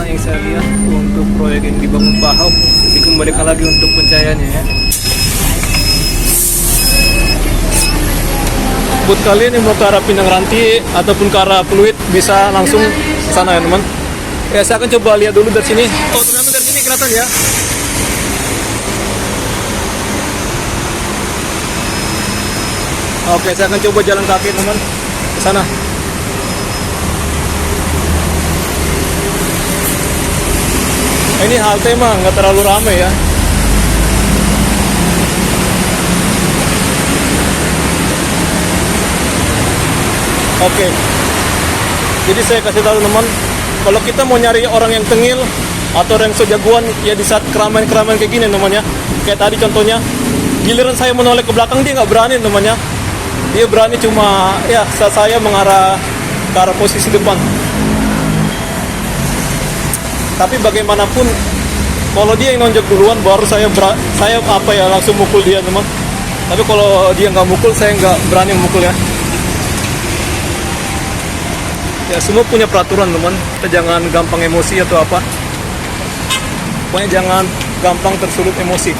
yang saya lihat untuk proyek yang dibangun Pak Ahok dikembalikan lagi untuk pencahayaannya ya. Buat kalian yang mau ke arah Pinang Ranti ataupun ke arah Pluit bisa langsung ke sana ya teman. Ya saya akan coba lihat dulu dari sini. Oh ternyata dari sini kelihatan ya. Oke saya akan coba jalan kaki teman ke sana. Ini halte mah nggak terlalu ramai ya. Oke. Jadi saya kasih tahu teman, kalau kita mau nyari orang yang tengil atau orang yang sejagoan ya di saat keramaian-keramaian kayak gini namanya. Kayak tadi contohnya, giliran saya menoleh ke belakang dia nggak berani namanya. Dia berani cuma ya saat saya mengarah ke arah posisi depan. Tapi bagaimanapun kalau dia yang nonjok duluan baru saya langsung mukul dia teman. Tapi kalau dia nggak mukul saya nggak berani mukul ya. Ya semua punya peraturan teman, kita jangan gampang emosi atau apa. Pokoknya jangan gampang tersulut emosi.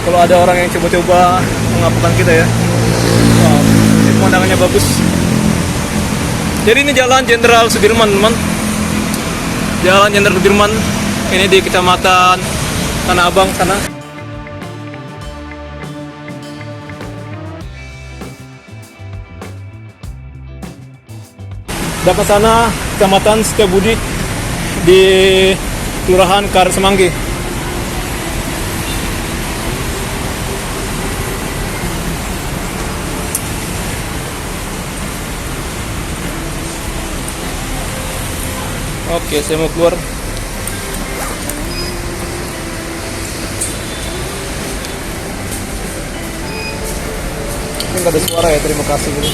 Kalau ada orang yang coba-coba mengapakan kita ya. Wow, ini pemandangannya bagus. Jadi ini Jalan Jenderal Sudirman teman. Jalan Jenderal Sudirman ini di Kecamatan Tanah Abang sana. Dekat sana Kecamatan Setiabudi di Kelurahan Karet Semanggi. Oke, saya mau keluar. Ini nggak ada suara ya, terima kasih gitu.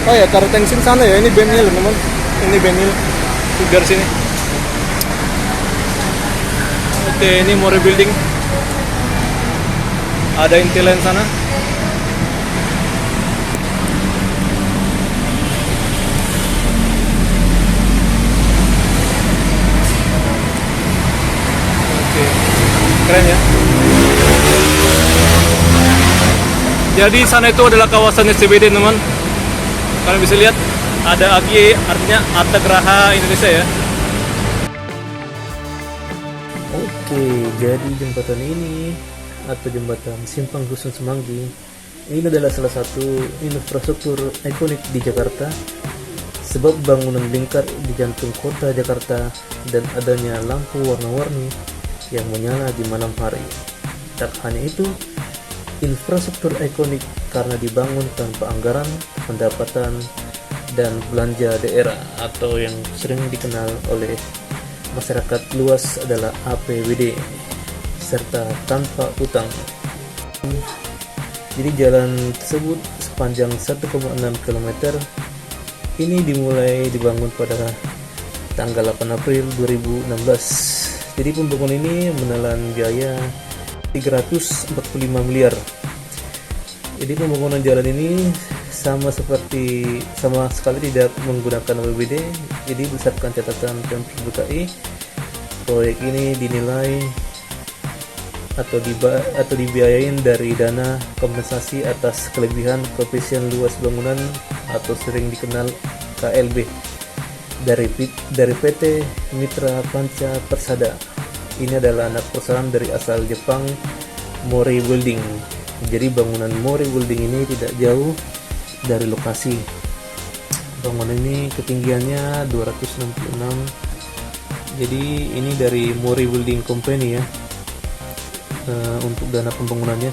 Oh ya, Karet Tengsin sana ya, ini Benhil teman. Ini Benhil dari sini. Oke, ini More Building. Ada Intiland sana. Oke, keren ya. Jadi sana itu adalah kawasan SCBD teman. Kalian bisa lihat ada AGI, artinya Arta Geraha Indonesia ya. Oke, jadi jembatan ini atau jembatan Simpang Dusun Semanggi ini adalah salah satu infrastruktur ikonik di Jakarta sebab bangunan lingkar di jantung kota Jakarta dan adanya lampu warna-warni yang menyala di malam hari. Tak hanya itu, infrastruktur ikonik karena dibangun tanpa anggaran, pendapatan, dan belanja daerah atau yang sering dikenal oleh masyarakat luas adalah APBD serta tanpa utang. Jadi jalan tersebut sepanjang 1,6 km ini dimulai dibangun pada tanggal 8 April 2016. Jadi pembangunan ini menelan biaya 345 miliar. Jadi pembangunan jalan ini sama sekali tidak menggunakan APBD. Jadi berdasarkan catatan Pemprov DKI, proyek ini dinilai atau dibiayain dari dana kompensasi atas kelebihan koefisien luas bangunan atau sering dikenal KLB dari PT Mitra Panca Persada. Ini adalah anak perusahaan dari asal Jepang, Mori Building. Jadi bangunan Mori Building ini tidak jauh dari lokasi. Bangunan ini ketinggiannya 266. Jadi ini dari Mori Building Company ya. Untuk dana pembangunannya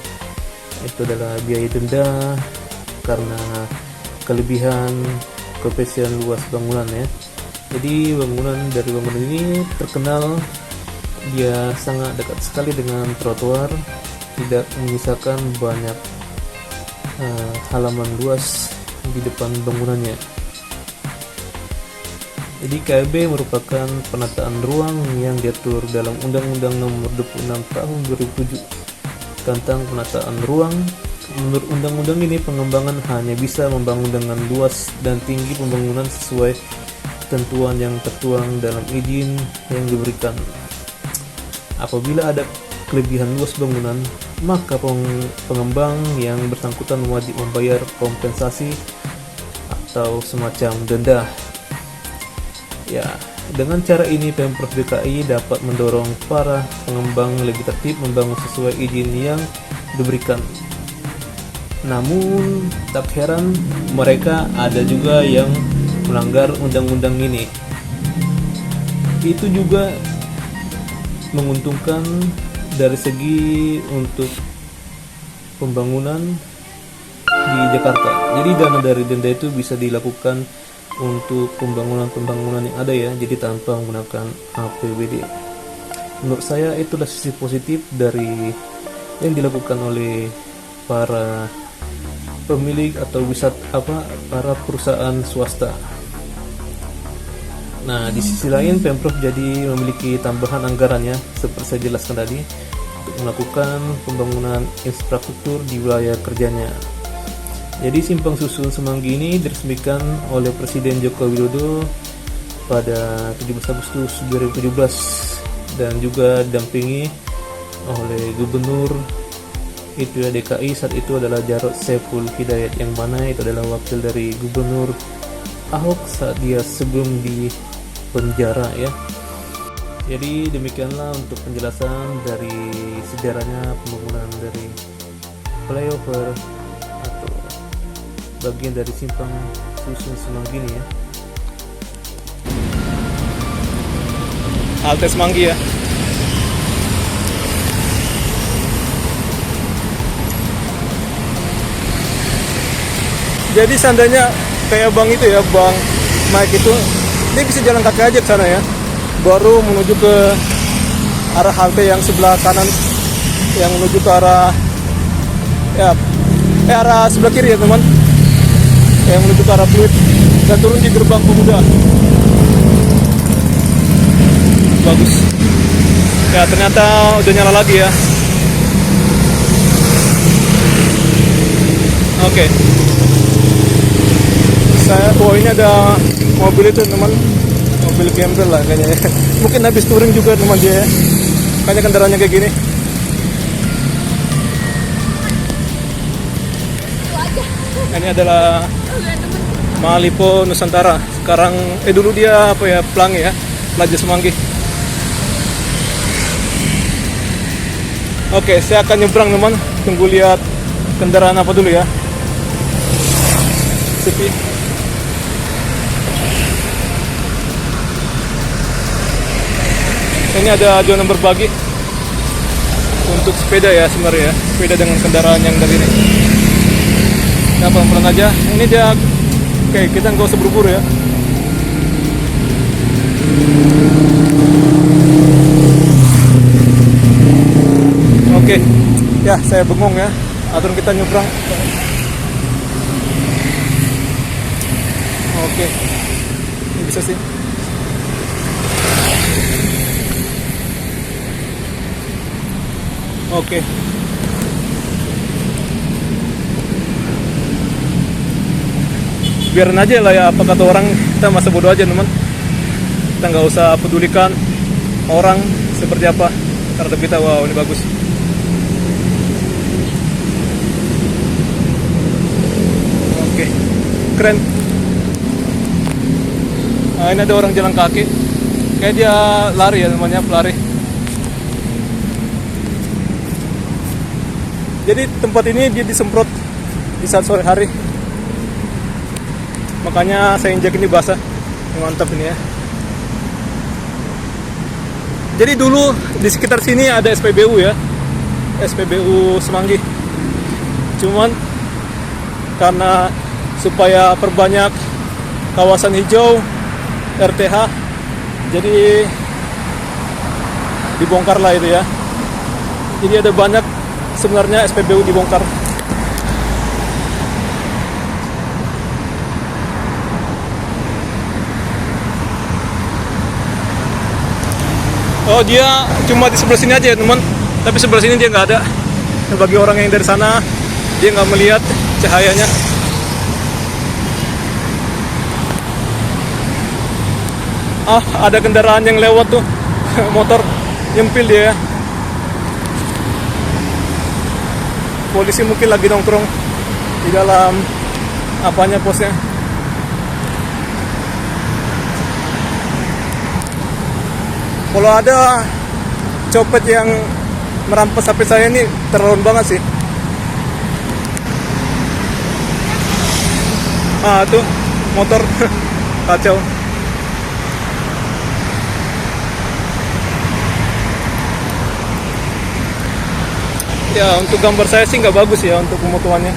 itu adalah biaya denda karena kelebihan koefisien luas bangunan ya. Jadi bangunan ini terkenal dia sangat dekat sekali dengan trotoar, tidak menyisakan banyak halaman luas di depan bangunannya. Jadi KLB merupakan penataan ruang yang diatur dalam Undang-Undang Nomor 26 Tahun 2007 tentang penataan ruang Menurut undang-undang ini, pengembangan hanya bisa membangun dengan luas dan tinggi pembangunan sesuai ketentuan yang tertuang dalam izin yang diberikan. Apabila ada kelebihan luas bangunan, maka pengembang yang bersangkutan wajib membayar kompensasi atau semacam denda. Ya, dengan cara ini Pemprov DKI dapat mendorong para pengembang lebih tertib membangun sesuai izin yang diberikan. Namun, tak heran mereka ada juga yang melanggar undang-undang ini. Itu juga menguntungkan dari segi untuk pembangunan di Jakarta. Jadi dana dari denda itu bisa dilakukan untuk pembangunan yang ada ya, jadi tanpa menggunakan APBD. Menurut saya itulah sisi positif dari yang dilakukan oleh para pemilik atau para perusahaan swasta. Nah, di sisi lain Pemprov jadi memiliki tambahan anggarannya seperti saya jelaskan tadi untuk melakukan pembangunan infrastruktur di wilayah kerjanya. Jadi Simpang Susun Semanggi ini diresmikan oleh Presiden Joko Widodo pada 17 Agustus 2017 dan juga didampingi oleh Gubernur itu ya DKI saat itu adalah Jarod Saiful Hidayat, yang mana itu adalah wakil dari Gubernur Ahok saat dia sebelum di penjara ya. Jadi demikianlah untuk penjelasan dari sejarahnya pembangunan dari flyover atau bagian dari Simpang Susun Semanggi ini ya. Halte Semanggi ya. Jadi seandainya kayak Bang itu ya, Bang Mike itu, dia bisa jalan kaki aja ke sana ya, baru menuju ke arah halte yang sebelah kanan, yang menuju ke arah arah sebelah kiri ya teman, yang menuju ke arah Pluit, dan turun di gerbang pemuda. Bagus ya, ternyata udah nyala lagi ya. Oke. Ini ada mobil itu teman, mobil gembel lah kayaknya. Mungkin habis touring juga teman dia ya. Kayaknya kendaraannya kayak gini. Ini adalah Malipo Nusantara. Sekarang dulu dia Pelangi ya, Plaza Semanggi. Oke, saya akan nyebrang teman. Tunggu lihat kendaraan apa dulu ya. Sepi. Ini ada zona berbagi untuk sepeda ya sebenarnya ya, sepeda dengan kendaraan yang dari ini. Nah, pelan-pelan aja. Ini dia, oke, kita nggak usah buru-buru ya. Oke, ya saya bengong ya. Aturan kita nyebrang. Oke, ini bisa sih. Oke. Biarin aja lah ya, apa kata orang, kita masa bodoh aja teman. Kita nggak usah pedulikan orang seperti apa, terhadap kita. Wow, ini bagus. Oke, keren. Nah, ini ada orang jalan kaki, kayak dia lari ya, namanya pelari. Jadi tempat ini dia disemprot di saat sore hari, makanya saya injak ini basah. Mantap ini ya. Jadi dulu di sekitar sini ada SPBU ya, SPBU Semanggi. Cuman karena supaya perbanyak kawasan hijau RTH, jadi dibongkar lah itu ya. Jadi ada banyak sebenarnya SPBU dibongkar. Oh, dia cuma di sebelah sini aja ya teman, tapi sebelah sini dia nggak ada. Bagi orang yang dari sana dia nggak melihat cahayanya. Ada kendaraan yang lewat tuh. Motor nyempil dia ya. Polisi mungkin lagi nongkrong di dalam apanya posnya. Kalau ada copet yang merampas HP saya ini terlalu banget sih. Tuh motor kacau. Ya, untuk gambar saya sih nggak bagus ya untuk pemotoannya.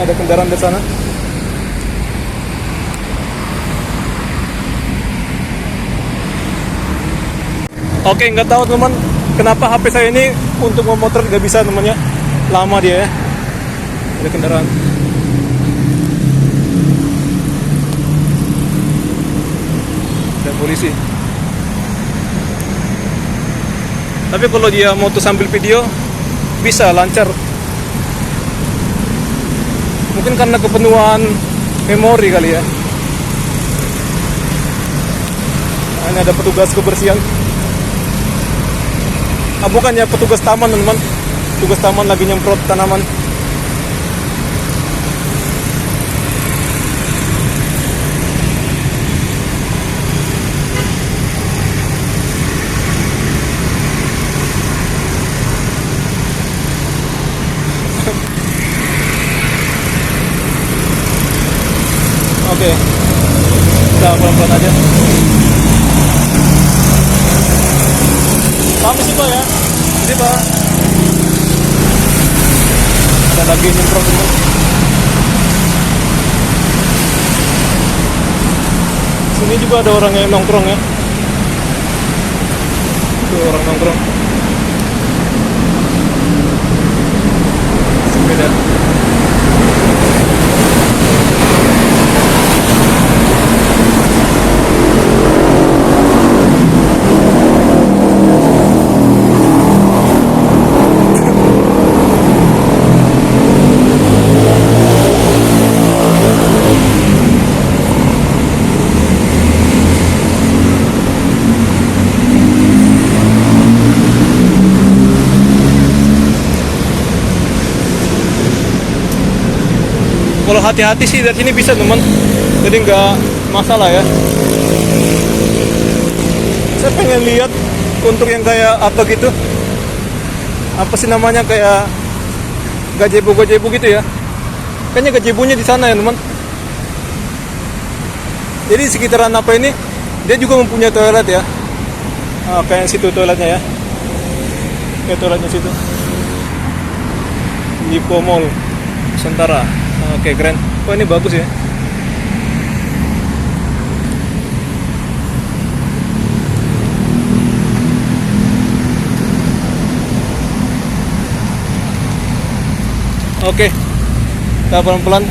Ada kendaraan di sana. Oke, nggak tahu teman, kenapa HP saya ini untuk memotret nggak bisa namanya. Lama dia ya. Ada kendaraan. Ada polisi. Tapi kalau dia moto sambil video bisa lancar. Mungkin karena kepenuhan memori kali ya. Ini ada petugas kebersihan. Bukannya petugas taman teman. Petugas taman lagi nyemprot tanaman. Oke, kita pelan-pelan aja. Bagus sih Pak ya. Jadi Pak, ada lagi nyemprot teman. Sini juga ada orang yang nongkrong ya. Itu orang nongkrong. Sepeda. Kalau hati-hati sih dari sini bisa teman, jadi nggak masalah ya. Saya pengen lihat untuk yang kayak apa gitu, apa sih namanya, kayak gazebo gitu ya. Kayaknya gazebonya di sana ya teman. Jadi sekitaran apa ini, dia juga mempunyai toilet ya. Kayak situ toiletnya ya, kayak toiletnya situ. Lipo Mall Nusantara. Oke, keren. Oh, ini bagus ya. Oke, kita pelan-pelan.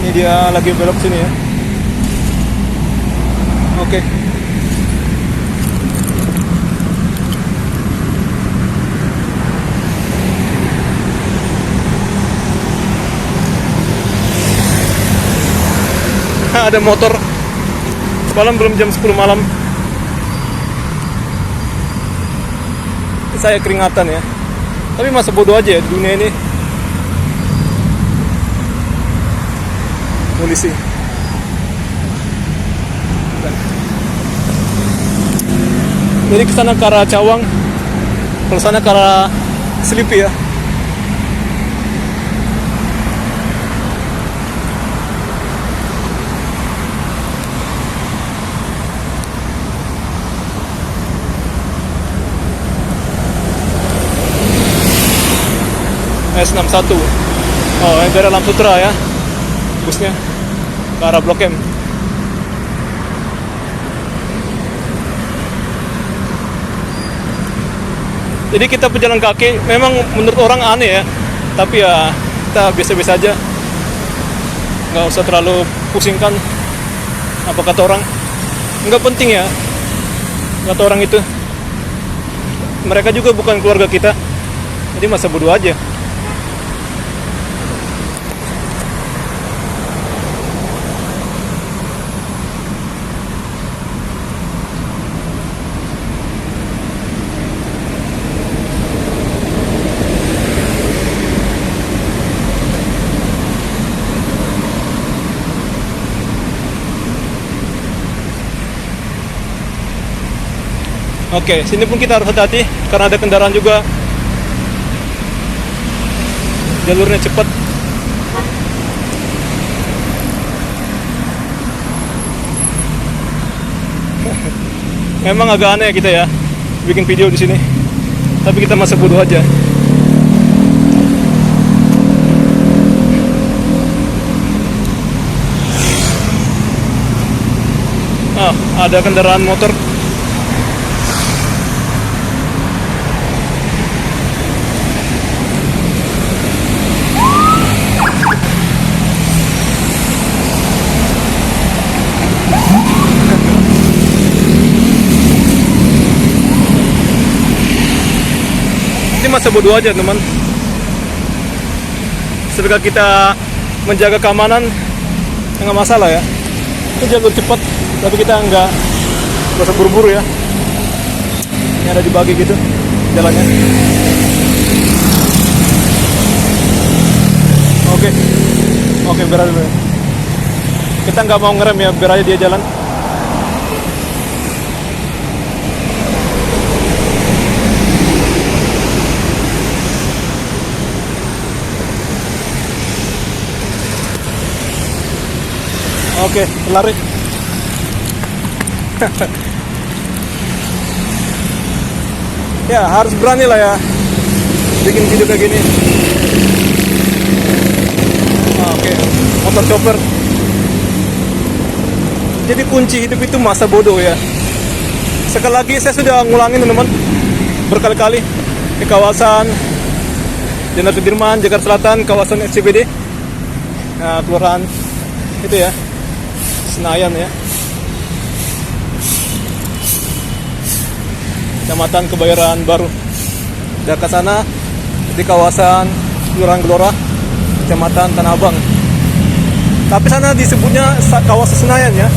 Ini dia lagi belok sini ya. Oke. Ada motor. Semalam belum jam 10 malam. Saya keringatan ya. Tapi masa bodoh aja ya di dunia ini. Polisi. Jadi kesana ke arah Cawang, kalau sana ke arah Selipi ya. S61. Oh, yang dari Alam Sutra ya, busnya ke arah Blok M. Jadi kita pejalan kaki, memang menurut orang aneh ya, tapi ya kita biasa-biasa aja, nggak usah terlalu pusingkan apa kata orang. Nggak penting ya kata orang itu. Mereka juga bukan keluarga kita, jadi masa bodoh aja. Oke, sini pun kita harus hati-hati karena ada kendaraan juga. Jalurnya cepat. Memang agak aneh kita ya bikin video di sini. Tapi kita masa bodoh aja. Ada kendaraan motor. Ini masa bodoh aja teman. Setelah kita menjaga keamanan, nggak masalah ya. Itu jalur cepat, tapi kita nggak usah buru-buru ya. Ini ada dibagi gitu jalannya. Oke, biar aja. Kita nggak mau ngerem ya, biar aja dia jalan. Oke, lari. Ya, harus berani lah ya bikin video kayak gini. Oke, motor chopper. Jadi kunci hidup itu masa bodoh ya. Sekali lagi saya sudah ngulangin teman-teman berkali-kali di kawasan Jenderal Sudirman, Jakarta Selatan, kawasan SCBD, nah, kelurahan itu ya, Senayan ya, Kecamatan Kebayoran Baru. Dekat sana di kawasan Kelurahan Gelora, Kecamatan Tanah Abang. Tapi sana disebutnya kawasan Senayan ya,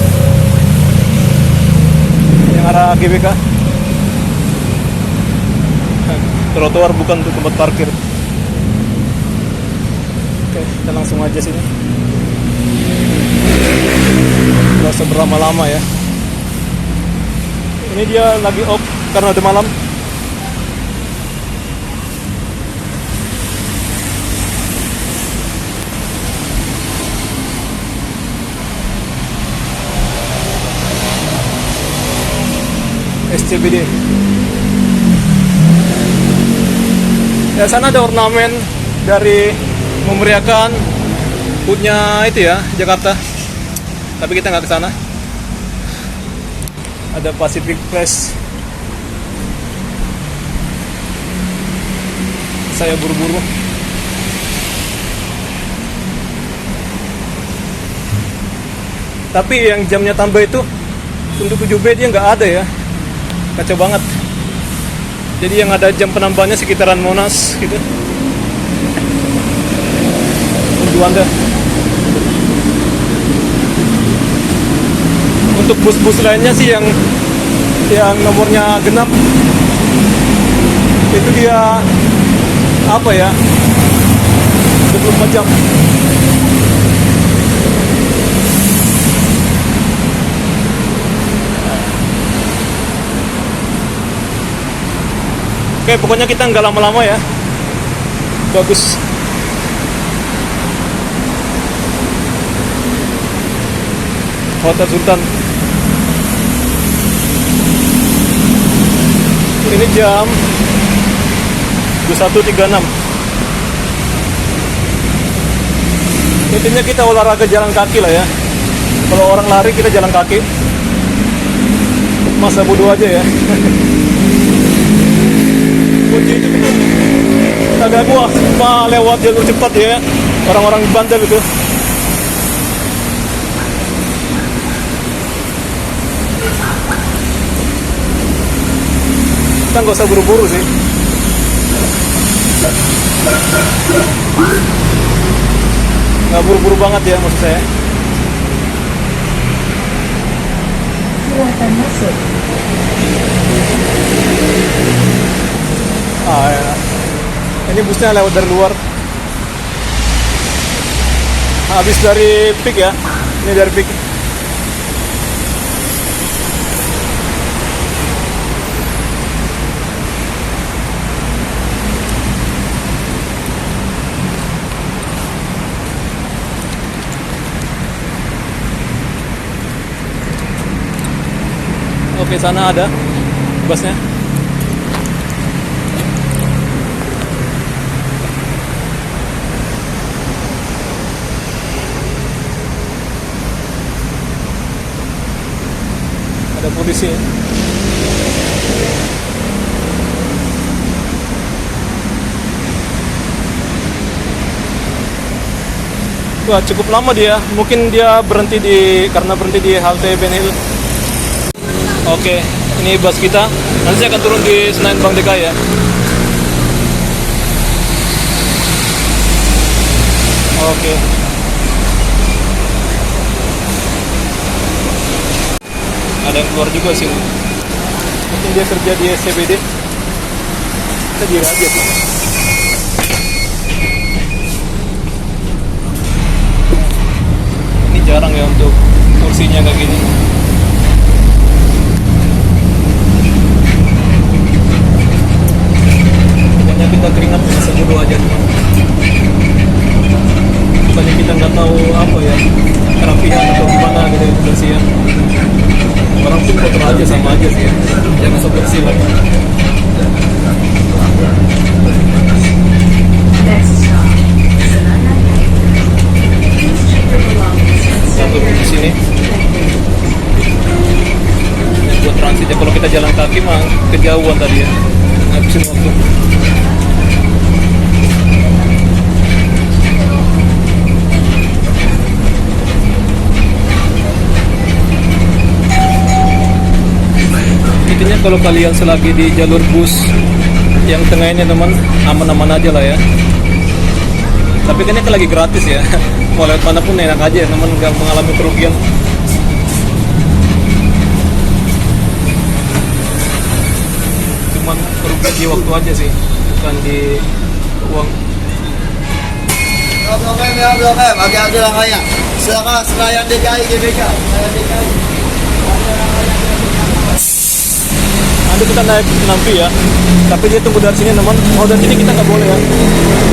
yang arah GBK. Trotoar bukan untuk tempat parkir. Oke, kita langsung aja sini. Gak usah berlama-lama ya. Ini dia lagi off karena udah malam. SCBD. Ya, sana ada ornamen dari memeriahkan HUT-nya itu ya, Jakarta. Tapi kita nggak ke sana. Ada Pacific Place. Saya buru-buru. Tapi yang jamnya tambah itu untuk 7B dia nggak ada ya. Kacau banget. Jadi yang ada jam penambahnya sekitaran Monas gitu. Juanda. Untuk bus-bus lainnya sih yang nomornya genap itu dia apa ya, 24 jam. Oke, pokoknya kita nggak lama-lama ya. Bagus. Hotel Sultan. Ini jam 21.36. Intinya kita olahraga jalan kaki lah ya. Kalau orang lari kita jalan kaki. Masa bodoh aja ya. Kunci itu agak gua cuma lewat jalur cepat ya. Orang-orang bandel itu. Kita nggak usah buru-buru sih. Nggak buru-buru banget ya maksud saya. Silakan masuk. Ya. Ini busnya lewat dari luar. Habis dari PIK ya. Ini dari PIK. Oke, sana ada busnya. Ada polisi. Wah, cukup lama dia. Mungkin dia karena berhenti di halte Ben Hill. Oke, ini bus kita. Nanti saya akan turun di Senayan Bank DKI ya. Oke. Ada yang keluar juga sini. Mungkin dia kerja di SCBD. Kita diri aja tuh. Ini jarang ya untuk kursinya kayak gini. Pokoknya kita keringat sebodoh aja tuh. Bukannya kita nggak tahu apa ya, kerapihan atau gimana gitu kebersihan. Orang pun kotor aja sama aja sih ya. Jangan sok bersih lah. Satu di sini. Ini buat transit ya. Kalau kita jalan kaki mah kejauhan tadi ya. Ngabisin waktu. Intinya kalau kalian selagi di jalur bus yang tengah ini teman, aman-aman aja lah ya. Tapi kan ini kan lagi gratis ya. Mau lewat mana pun enak aja teman, nggak mengalami kerugian. Cuman kerugian di waktu aja sih, bukan di uang. Blok M ya, Blok M, hati-hati langkahnya. Silakan Senayan DKI GBK, Senayan DKI. Nanti kita naik Nampi ya, tapi dia tunggu dari sini teman. Mau dari sini kita nggak boleh ya,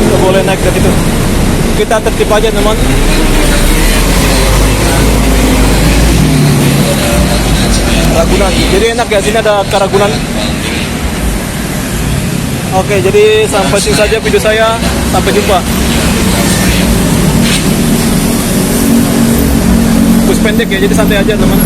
nggak boleh naik dari itu. Kita tertib aja teman. Ragunan, jadi enak ya, sini ada Karagunan. Oke, jadi sampai sini saja video saya. Sampai jumpa. Bus pendek ya, jadi santai aja teman.